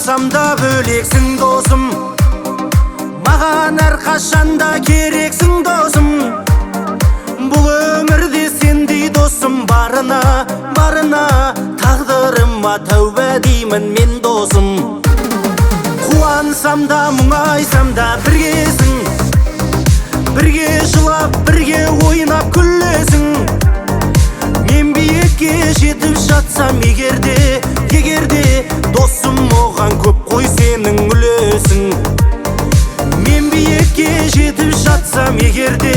Қуансам да бөлексің досым, маған әрқашанда керексің досым. Бұл өмірде сендей досым барына, тағдырыма тәубә деймін мен досым. Қуансам да мұңайсам да біргесің, бірге жылап, бірге ойнап күлесің. Мен биікке жетіп жатсам егерде, досым оған көп қой сенің үлесің. Мен биікке жетіп жатсам егерде,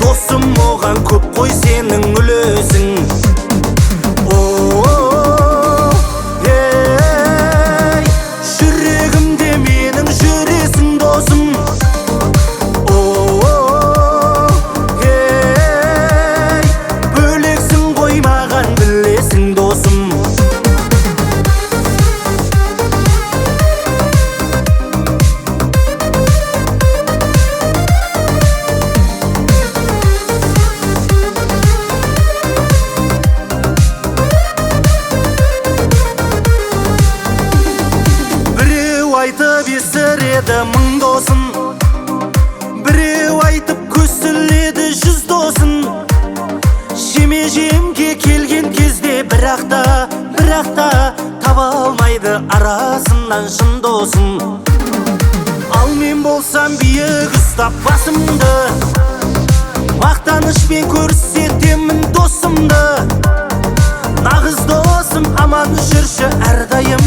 досым оған көп қой сенің үлесің. Жүрегімде менің жүресің досым. Бөлексің ғой маған білесің досым. Айтып есіреді мың досын, біреу айтып көсіледі жүз досын. Жеме-жемге келген кезде бірақта таба алмайды арасынан шын досын. Ал мен болсам биік ұстап басымды, мақтанышпен көрсетемін досымды. Нағыз досым аман жүрші әрдайым,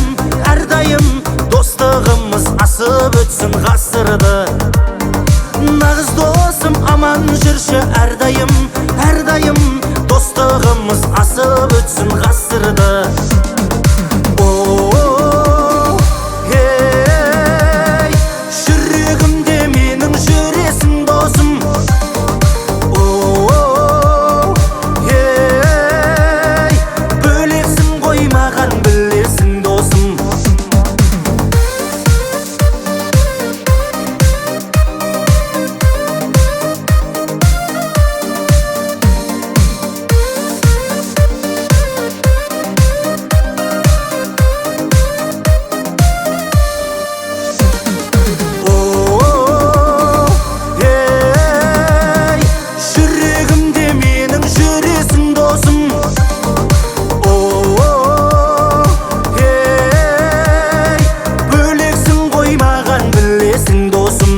достығымыз асып өтсін ғасырды. Нағыз досым аман жүрші әрдайым, достығымыз асып өтсін ғасырды. Жүрегімде менің жүресің досым. Бөлексің ғой маған білесің досым. Жүрегімде менің жүресің досым. Бөлексің ғой маған білесің досым.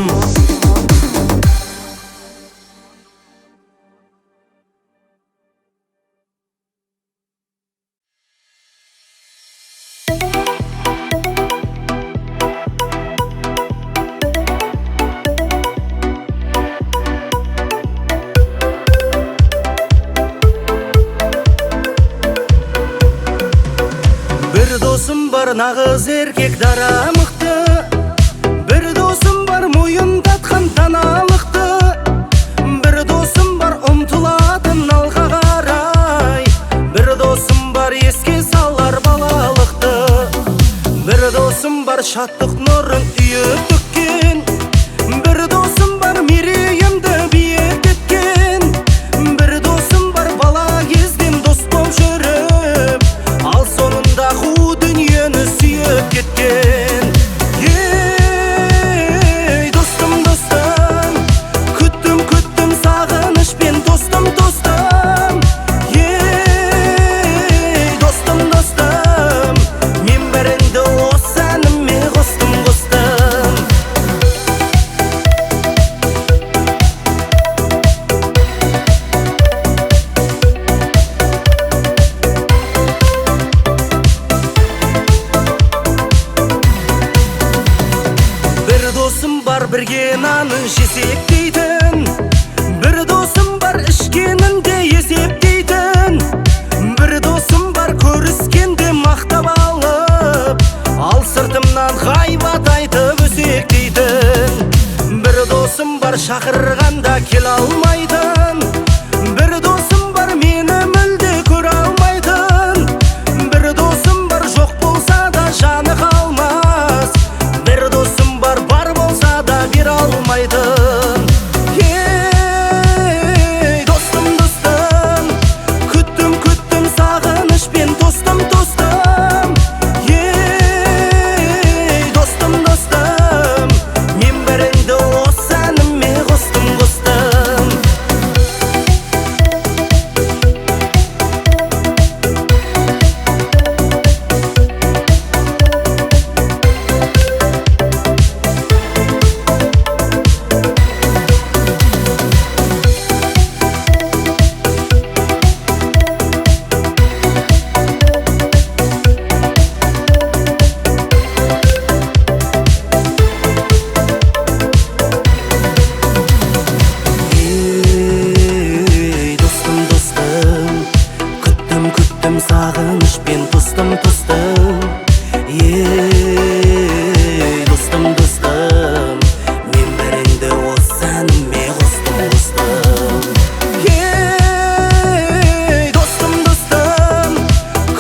Бір досым бар нағыз еркек дара мықты, бір досым бар мойындатқан даналықты, бір досым бар ұмтылатын алға қарай, бір досым бар еске салар балалықты, бір досым бар шаттық нұрын үйіп төккен, бір досым бар мерейімді биік еткен, бір досым бар бала кезден дос боп жүріп, ал сонында қу дүниені сүйіп кеткен. Ей достым, күттім сағынышпен достым. Ей достым, мен бәріңді осы әніме қостым. Бір досым бар бірге нанын жесектейтін, бір досым бар ішкенінде есептейтін, бір досым бар көріскенде мақтап алып, ал сыртымнан ғайбат айтып өсектейтін, бір досым бар шақырғанда келе алмайтын, бір досым бар мені мүлде көре алмайтын, бір досым бар жоқ болса да жаны қалмас, бір досым бар болса да бере алмайтын. Ей достым, күттім сағынышпен достым. Ей сағынышпен тостым ей достым мен біріңді осы әніме қостым ей достым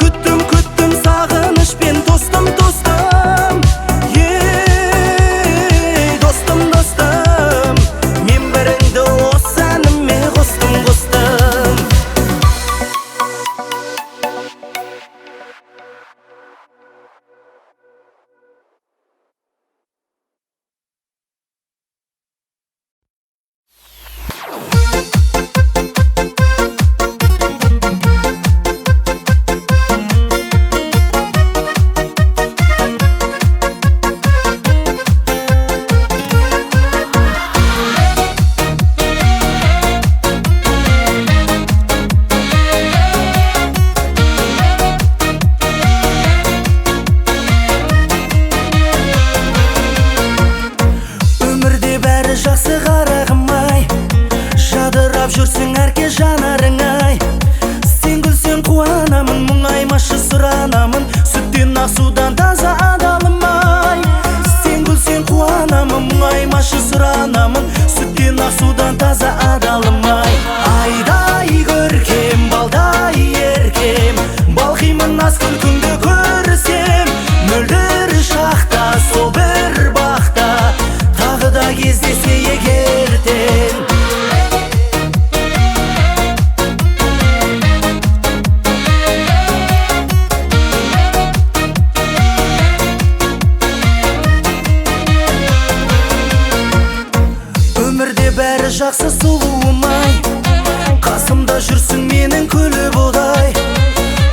күттім сағынышпен тостым ей достым мен біріңді осы әніме қостым Жақсы қарағым ай, жадырап жүрсің әрке жанарың ай. Сен күлсең қуанамын, мұңаймашы сұранамын, сүттен ақ судан таза адалым ай. Сен күлсең қуанамын, мұңаймашы сұранамын, сүттен ақ судан таза адалым ай. Айдай көркем, балдай еркем, балқимын аз күлкіңді көрсем. Мөлдір шақта, сол бір бақта, тағы да кездесе егертен. Өмірде бәрі жақсы сұлуым ай, қасымда жүрсің менің күліп одай.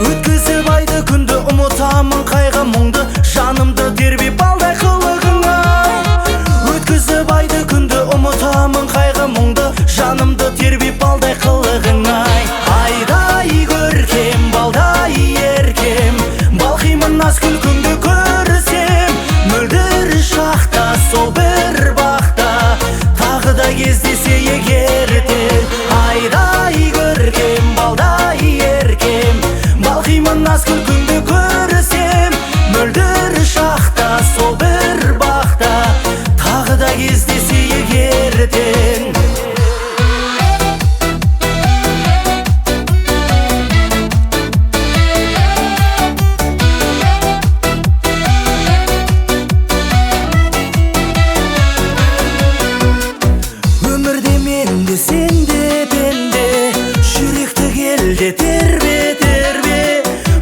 Өткізіп айды күнді ұмытамын қайғы мұңды, жанымды тербеп балдай қылығың ай. Өткізіп айды күнді ұмытамын қайғы мұңды, жанымды тербеп балдай қылығың ай. Айдай көркем, балдай еркем, балқимын аз күлкіңді көрсем. Мөлдір шақта, сол бір бақта, тағы да кездесе егертен. Айдай көркем, балдай еркем, балқимын аз күлкіңді көрсем. Мөлдір шақта, сол бір бақта, тағы да кездесе егертен. Өмірде менде сенде пенде, жүректі келде тербе,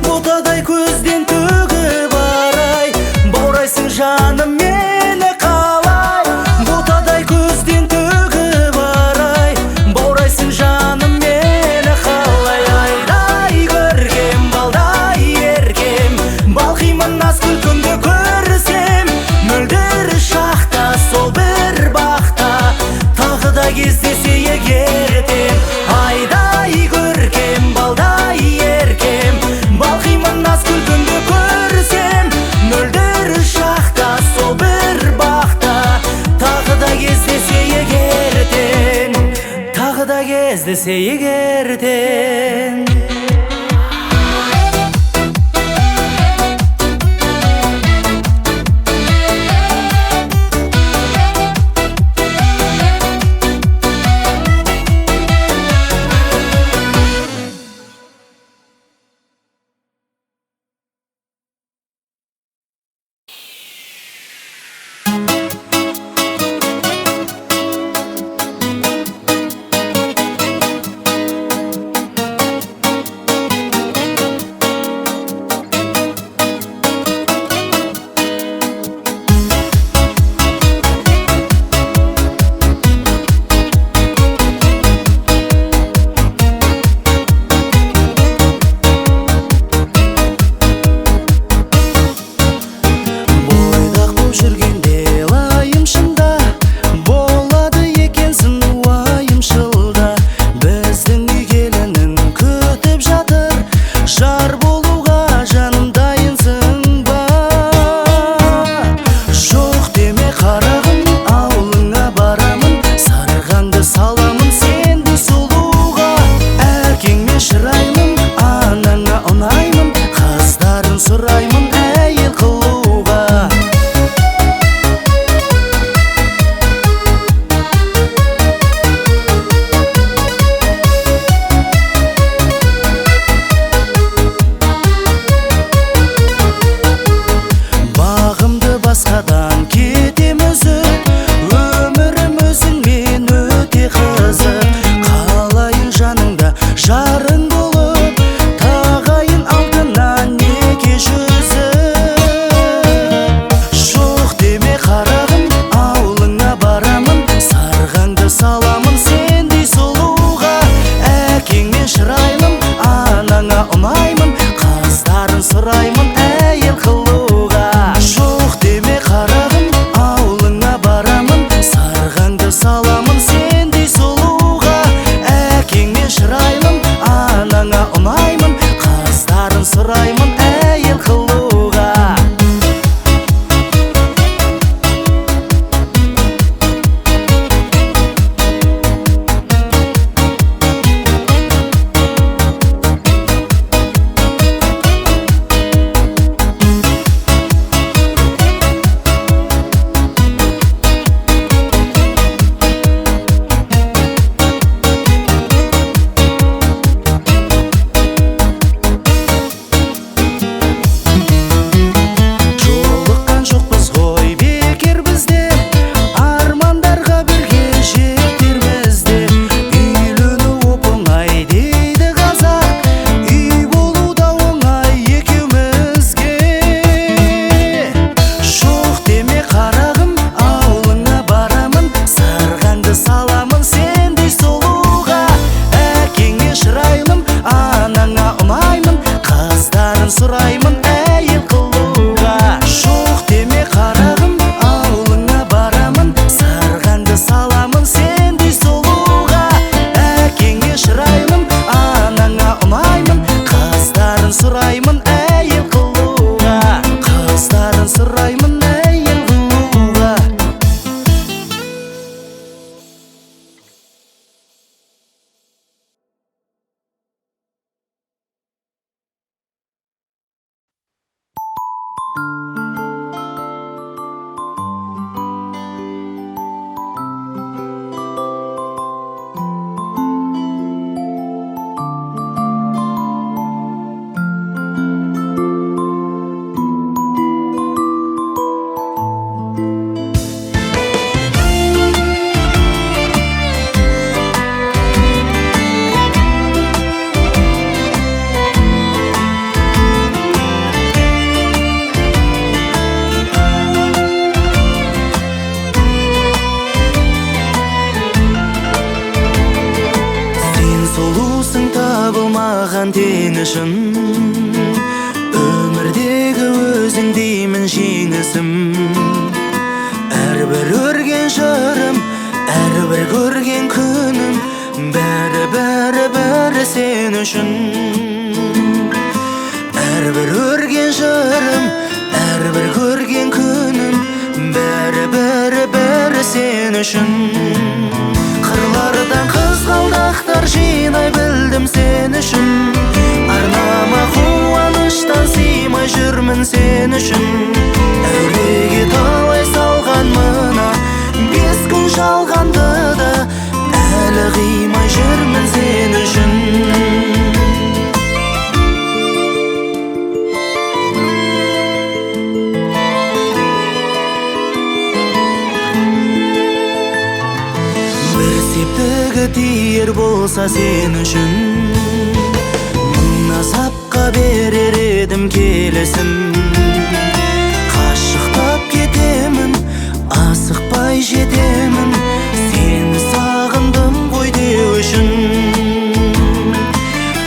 ботадай көзден төгіп арай, баурайсың жаным мені қалай. Ботадай көзден төгіп арай, баурайсың жаным мені қалай. Айдай көркем, балдай еркем, балқимын аз күлкіңді көрсем. Мөлдір шақта, сол бір бақта, тағы да кездесе егертен. Айдай көркем, балдай еркем, балқимын аз күлкіңді көрсем. Мөлдір шақта, сол бір бақта, тағы да кездесе егертен. Тағы да кездесе егертен. ұнаймын, қыздарын сұраймын әйел қылуға. Жоқ деме қарағым, ауылыңа барамын, сарғаңды саламын сендей сұлуға. Әкеңмен шырайлым, анаңа ұнаймын, қыздарын сұраймын әйел қылуға. Сұраймын әйел қылуға. Жоқ деме қарағым, ауылыңа барамын, сарғаңды саламын сендей сұлуға. Әкеңе шырайлым, анаңа ұнаймын, қыздарын сұраймын әйел қылуға. Қыздарын сұраймын әйел қылуға. Табылмаған теңішін, өмірдегі өзің деймін жеңісім. Әрбір өрген жырым, әрбір көрген күнім, бәрі сен үшін. Әрбір өрген жырым, әрбір көрген күнім, бәрі сен үшін. Қырлардан қызғалдақтар жинай білдім сен үшін. Арнама қуаныштан сыймай жүрмін сен үшін. Әуреге талай салған мына 5 күн жалғанды да, әлі қимай жүрмін сен үшін. Септігі тиер болса сен үшін, мың азапқа берер едім келісім. Қашықтап кетемін, асықпай жетемін, сені сағындым ғой деу үшін.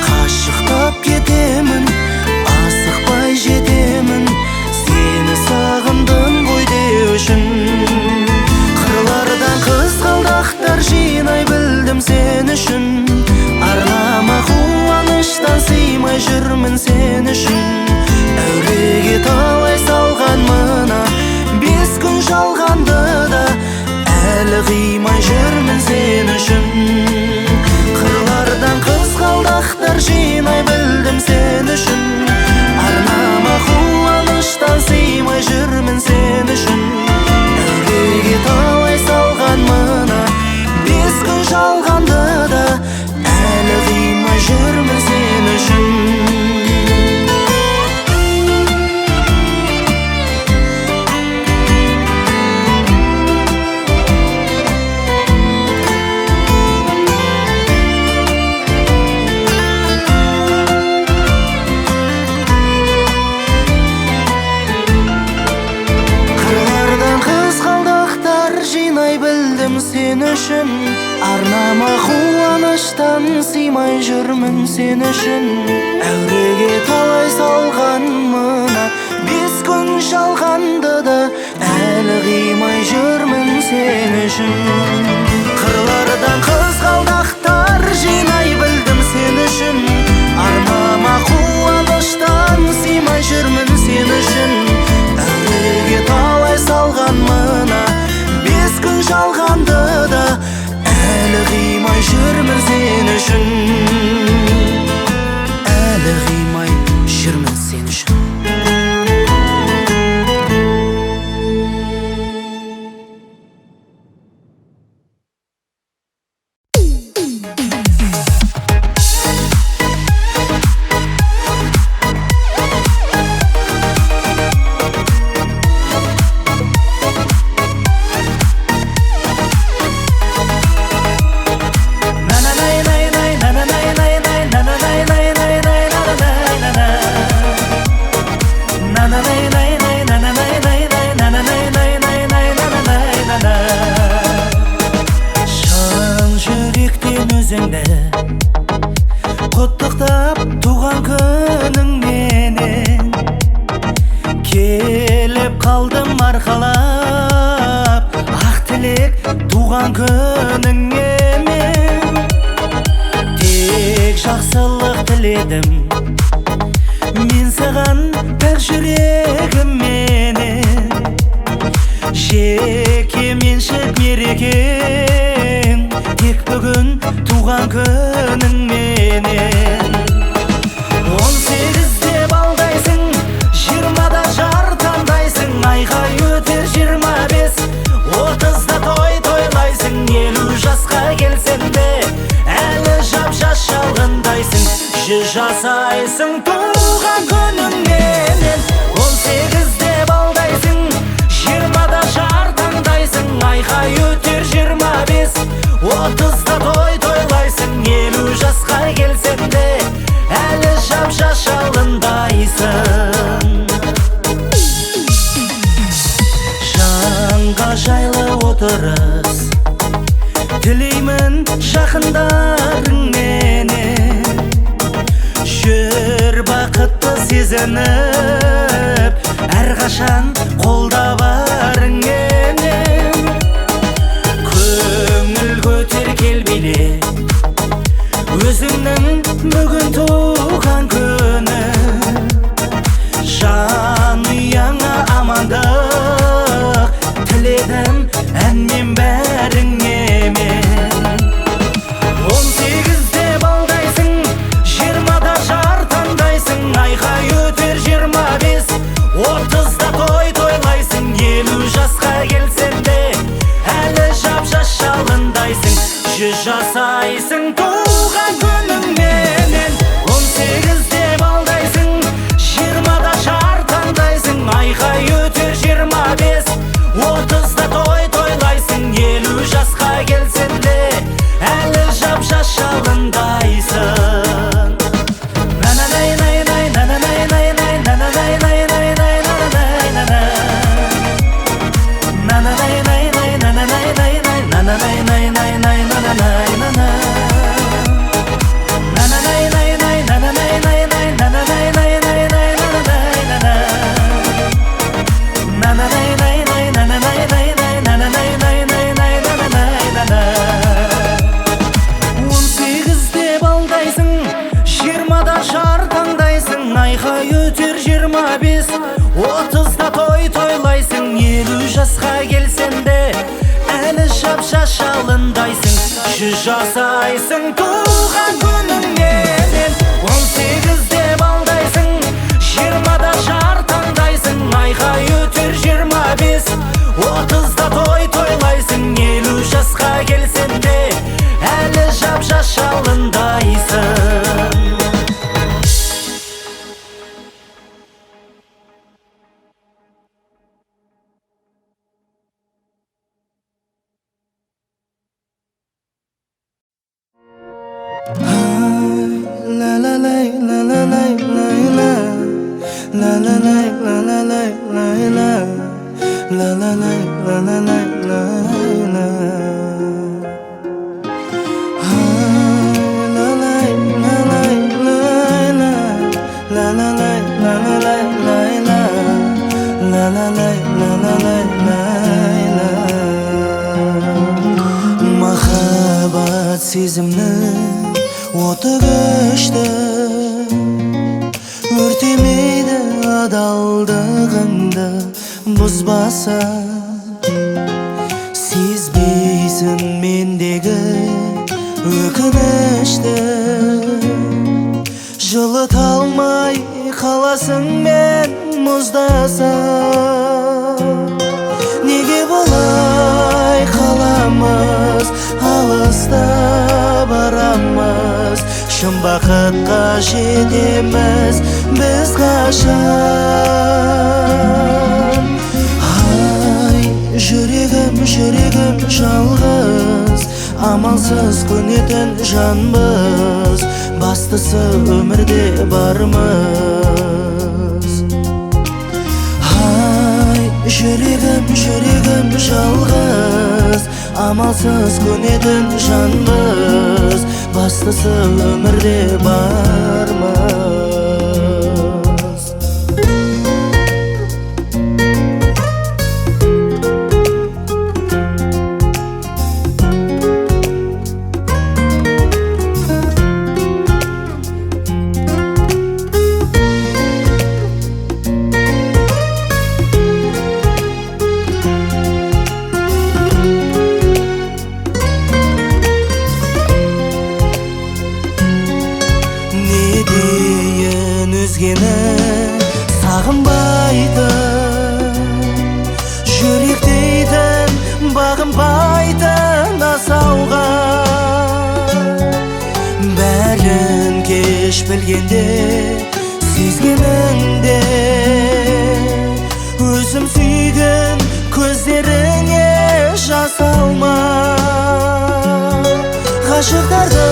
Қашықтап кетемін, асықпай жетемін, сені сағындым ғой деу үшін. Қырлардан қызғалдақтар жинай білдім сен үшін. Арнама қуаныштан сыймай жүрмін сен үшін. Әуреге талай салған мына 5 күн жалғанды да, әлі қимай жүрмін сен үшін. Қырлардан қызғалдақтар жинай білдім сен үшін. Арнама қуаныштан сыймай жүрмін сен үшін. Әуреге талай салған мына 5 күн жалғанды да, әлі қимай жүрмін сен үшін. Қырлардан қызғалдақтар жинай білдім сен үшін. арнама қуаныштан сыймай жүрмін сен үшін. Әуреге талай салған мына 5 күн жалғанды да әлі қимай жүрмін сен үшін. Қырлардан қызғалдақтар жинай білдім сен үшін. Арнама қуаныштан сыймай жүрмін сен үшін. Әуреге талай салған мына 5 күн жалғанды да әлі қимай жүрмін сен үшін. Әлі қимай жүрмін сен үшін. Құттықтап туған күніңменен келіп қалдым арқалап, ақ тілек туған күніңмен. Тек жақсылық тіледім мен саған пәк жүрегімменен. Жеке меншік мерекем тек бүгін туған күніңменен. 18-де балдайсың, 20-да жар таңдайсың, айқай өтер 25, 30-да той тойлайсың. 50 жасқа келсең де әлі жап-жас шалғындайсың. 100 жасайсың туған күніңменен. 18-де балдайсың, 20-да жар таңдайсың, айқай өтер 25, 30-да той тойлайсың. 50 жасқа келсең де әлі жап-жас шалғындайсың. Жанға жайлы отырыс тілеймін жақындарыңменен. Жүр бақытты сезініп әрқашан қолда барыңменен. Көңіл көтер кел биле өзіңнің бүгін туған күні. Жанұяңа амандық тіледім әнмен бәріңе мен. 18-де балдайсың, 20-да жар таңдайсың, айқай өтер 25, 30-да той тойлайсың. 50 жасқа келсең де әлі жап-жас шалғындайсың. 100 жасайсың туған күніңменен. 18-де балдайсың, 20-да жар таңдайсың, айқай өтер 25, 30-да той тойлайсың. 50 жасқа келсең де әлі жап-жас шалғындайсың. Айқай өтер 25, 30-да той тойлайсың. 50 жасқа келсең де әлі жап-жас шалғындайсың. 100 жасайсың туған күніңменен. 18-де балдайсың, 20-да жар таңдайсың, айқай өтер 25, 30-да той тойлайсың. 50 жасқа келсең де әлі жап-жас шалғындайсың. la la la la la la. Махаббат сезімнің оты көшті, өртемейді адалдығыңды бұзбаса. Сезбейсің мендегі өкінішті, жылыта алмай қаласың мен мұздаса. Неге болай қаламыз, алыста барамыз, шын бақытқа жетеміз біз қашан? Ай, жүрегім жалғыз, амалсыз көнетін жанбыз, бастысы өмірде бармыз. Ай, жүрегім жалғыз, амалсыз көнетін жанбыз, бастысы өмірде бармыз. Сағынбайтын, жүректейтін, бағынбайтын асауға. Бәрін кеш білгенде, сезгеніңде, өзім сүйген көздеріңе жас алма. Ғашықтарды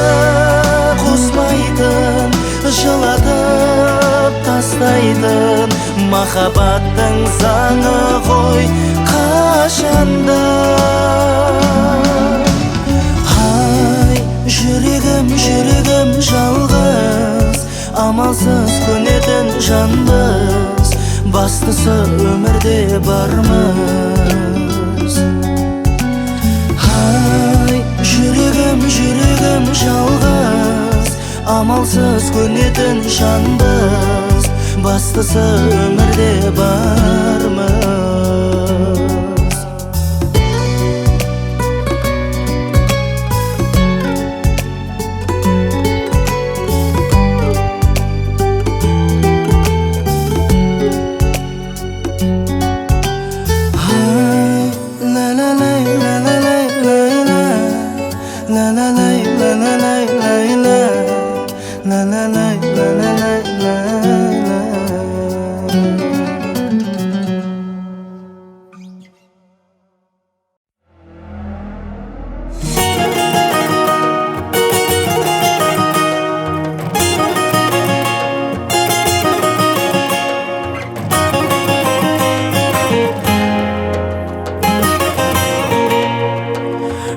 қосмайтын, жылатып тастайтын, махаббаттың заңы ғой қашанда. Ай, жүрегім жалғыз, амалсыз көнетін жанбыз, бастысы өмірде бармыз. Ай, жүрегім жалғыз, амалсыз көнетін жанбыз, бастысы өмірде бармыз. La la la la la la la la la la la la la la. La la la la la la la la.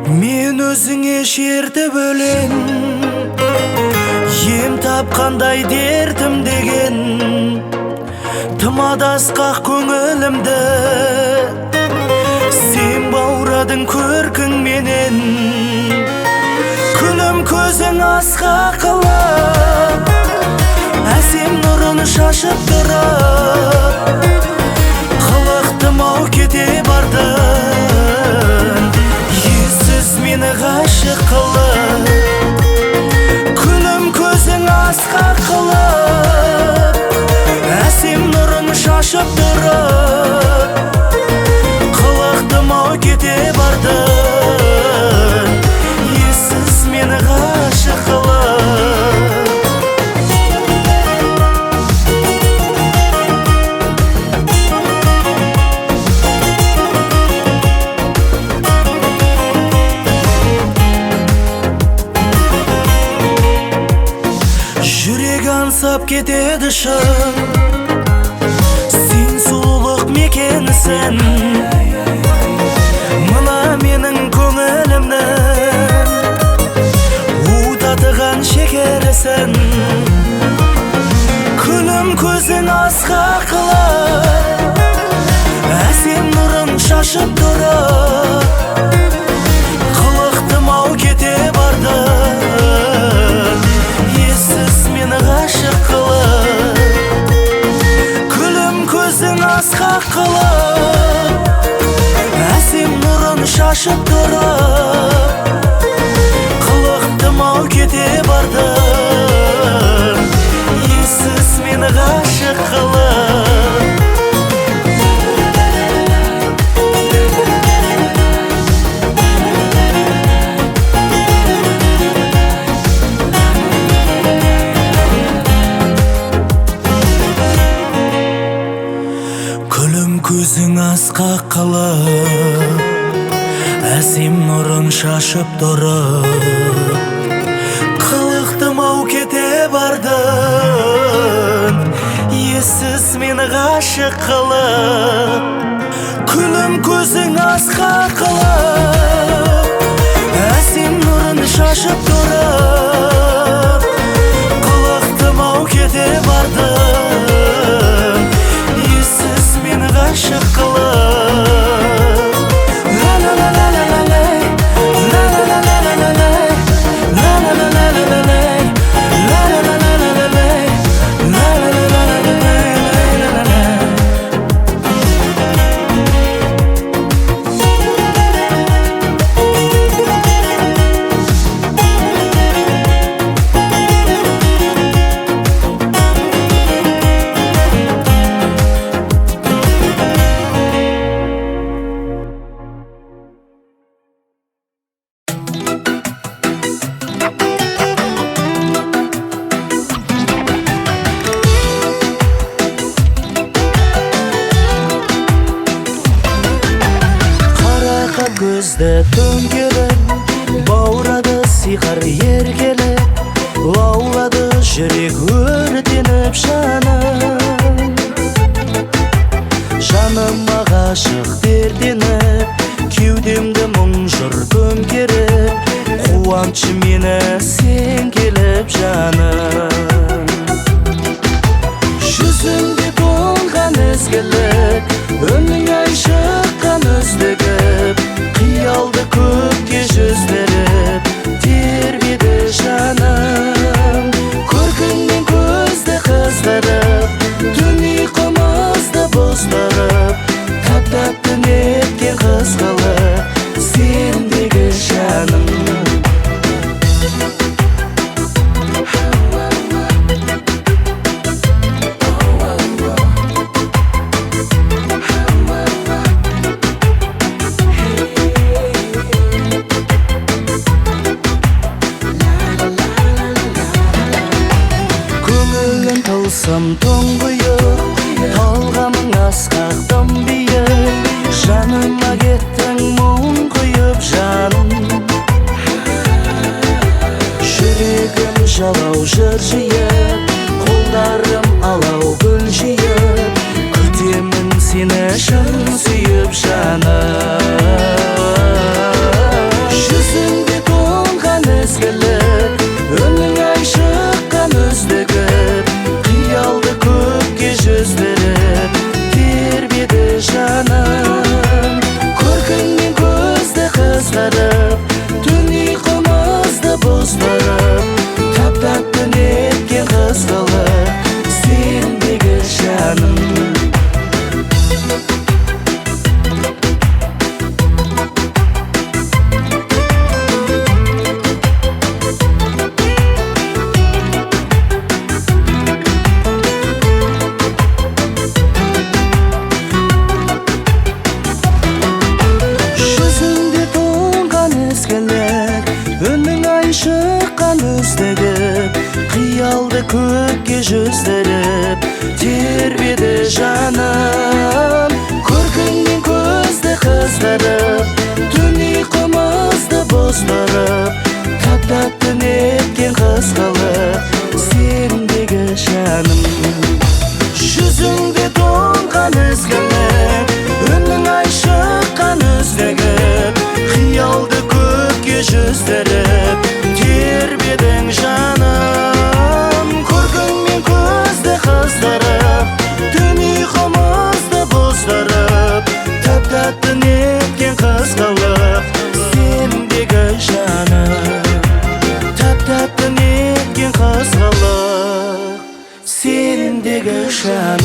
Мен өзіңе шертіп өлең, ем тапқандай дертім деген, тым адасқақ көңілімді сен баурадың көркіңменен. Күнім көзің асқақ қылып, әсем нұрын шашып тұрып, қылықтым ау кете бардың, ессіз мені ғашық қылып. Күнім көзің асқақ қылып, әсем нұрын шашып тұрып, қылықтым ау кете бардың, ессіз мені ғашық қылып. Аңсап кетеді шын, сен сұлулық мекенісің, мына менің көңілімнің уытатыған шекерісің. Күнім көзің асқақ қылып, шашып тұрып, қылықтым ау кете барды, ессіз мені ғашық қылып, күлім көзің асқақ қылып, әсем нұрын шашып тұрып, қылықтым ау кете барды, ессіз мені ғашық қылып. Көзің асқақ қылып, әсем нұрын шашып тұрып, қылықтым ау кете бардың, ессіз мені ғашық қылып. Күлім көзің асқақ қылып, әсем нұрын шашып тұрып, қылықтым ау кете бардың, ессіз мені ғашық қылып. Ла-ла-ла-ла-ла-лай, ла-ла-ла-ла-ла-лай, ла-ла-ла-ла-ла-лай, ла-ла-ла-ла-ла-лай, ла-ла-ла-ла-ла-лай. Көзді төңкеріп, баурады сиқыр еркелік, лаулады жүрек өртеніп жаным. Жаныма ғашық дертеніп, кеудемді мұң жыр көмкеріп, қуантшы мені сен келіп жаным. Жүзіңде толған ізгілік, үнің ай шыққан үздігіп, қиялды көкке жүздіріп, тербеді жаным. Көркіңнен көзді қыздырып, түн ұйқымызды боздырып, тап-тапты неткен қыз қылып, сендегі жаным. Тылсым тұңғиық, талғамың асқақтым биік, жаныма кеттің мұң құйып жаным. Жүрегім жалау жыр жиып, қолдарым алау гүл жиып, күтемін сені шын сүйіп жаным. Жүзіңде толған ізгілік, үнің ай шыққан үздігіп, қиялды көкке жүздіріп, тербеді жаным. Көркіңнен көзді қыздырып, түн ұйқымызды боздырып, тап-тапты неткен қыз қылып, сендегі жаным. Шыққан үздігіп, қиялды көкке жүздіріп, тербеді жаным. Көркіңнен көзді қыздырып, түн ұйқымызды боздырып, тап-тапты неткен қыз қылып, сендегі жаным. Жүзіңде толған ізгілік, үнің ай шыққан үздігіп, қиялды көкке жүздіріп, тербедің жаным. Көркіңмен көзді қыздырып, түн ұйқымызды боздырып, мендегі жаным.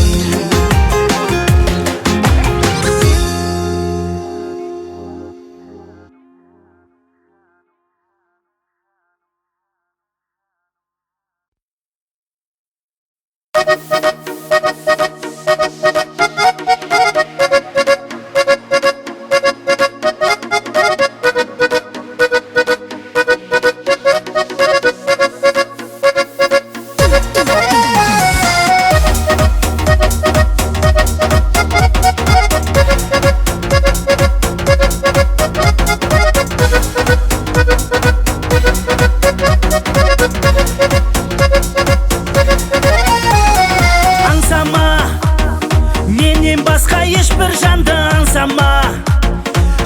Ешбір жанды аңсама,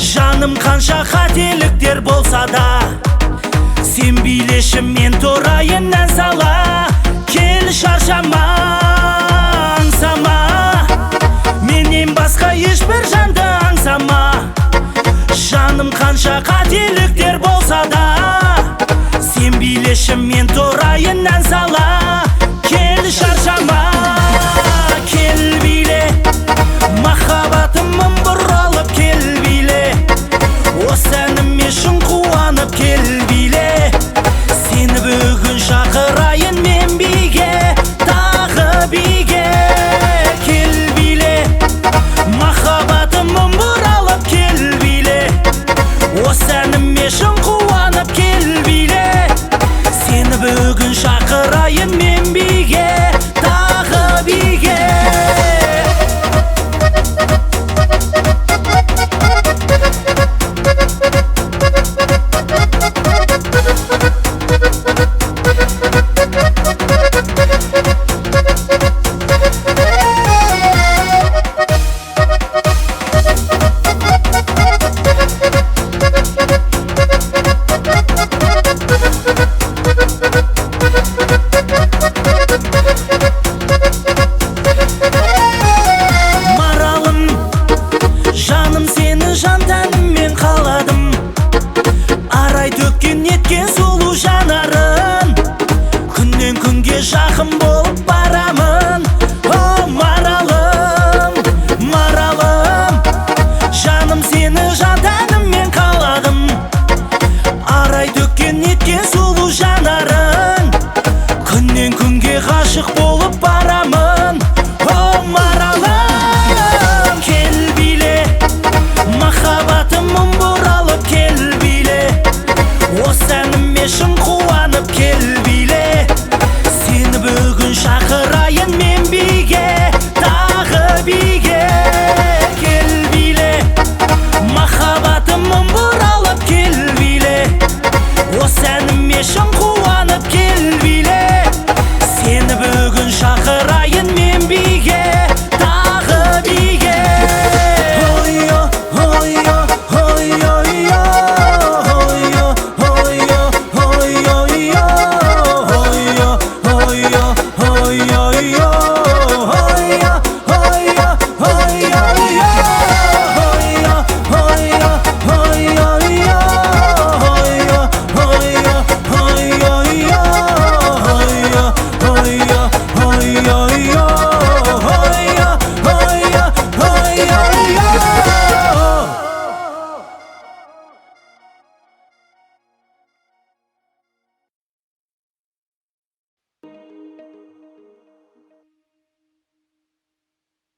жаным қанша қателіктер болса да, сен билеші мен тұрайын ән сала, кел шаршама аңсама, менен басқа ешбір жанды аңсама, жаным қанша қателіктер болса да, сен билеші мен тұрайын ән сала.